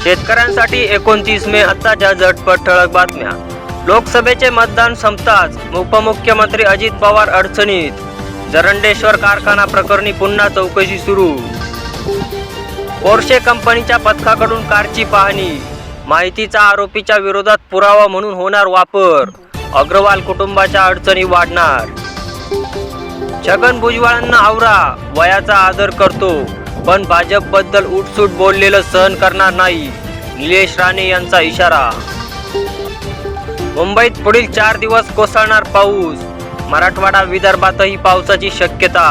शेतकऱ्यांसाठी 29 मे आताच्या झटपट ठळक बातम्या। लोकसभेचे मतदान संपताच उपमुख्यमंत्री अजित पवार अडचणीत। जरंडेश्वर कारखाना प्रकरणी पुन्हा चौकशी सुरू। पोर्शे कंपनीच्या पथकाकडून कारची पाहणी। माहितीचा आरोपीच्या विरोधात पुरावा म्हणून होणार वापर। अग्रवाल कुटुंबाच्या अडचणी वाढणार। छगन भुजबळांना आवरा, वयाचा आदर करतो पण भाजपबद्दल उठसूट बोललेलं सहन करणार नाही, निलेश राणे यांचा इशारा। मुंबईत पुढील 4 दिवस कोसळणार पाऊस। मराठवाडा विदर्भातही पावसाची शक्यता।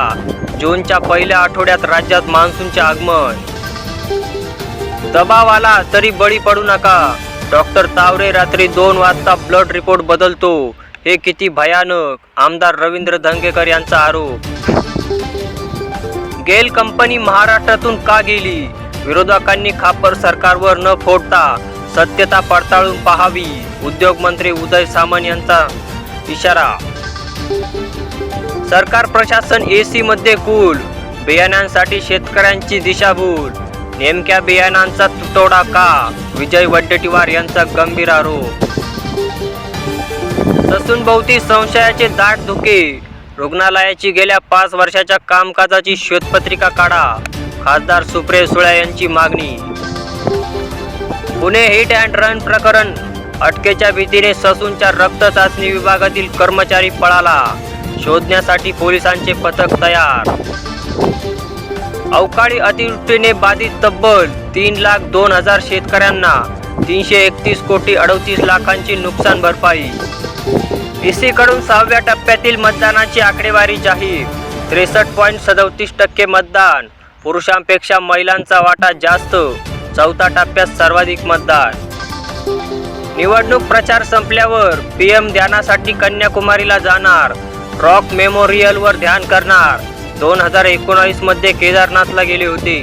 जूनच्या पहिल्या आठवड्यात राज्यात मान्सूनचे आगमन। दबाव आला तरी बळी पडू नका, डॉक्टर तावरे रात्री 2 वाजता ब्लड रिपोर्ट बदलतो, हे किती भयानक, आमदार रवींद्र धंगेकर यांचा आरोप। गेल कंपनी महाराष्ट्रातून का गेली? विरोधकांनी खापर सरकारवर न फोडता सत्यता पडताळून पाहावी, उद्योग मंत्री उदय सामंत यांचा इशारा। सरकार प्रशासन एसी मध्ये कूल, बियाण्यांसाठी शेतकऱ्यांची दिशाभूल। नेमक्या बियाणांचा तुटवडा का? विजय वडेट्टीवार यांचा गंभीर आरोप। ससूनभोवती संशयाचे दाट धुके। रुग्णालयाची गेल्या 5 वर्षाच्या कामकाजाची श्वेतपत्रिका काढा, खासदार सुप्रिया सुळे यांची मागणी। पुणे हिट अँड रन प्रकरण, अटकेच्या भीतीने ससूनच्या रक्त चाचणी विभागातील कर्मचारी पळाला, शोधण्यासाठी पोलिसांचे पथक तयार। अवकाळी अतिवृष्टीने बाधित तब्बल 3,02,000 शेतकऱ्यांना 331 कोटी 38 लाखांची नुकसान भरपाई। ईसी कडून 6व्या टप्प्यातील मतदानाची आकडेवारी जाहीर। 63.37% मतदान, पुरुषांपेक्षा महिलांचा वाटा जास्त। 4थ्या टप्प्यात सर्वाधिक मतदान। निवडणूक प्रचार संपल्यावर पीएम ध्यानासाठी कन्याकुमारीला जाणार, रॉक मेमोरियलवर ध्यान करणार। 2019 मध्ये केदारनाथला गेले होते।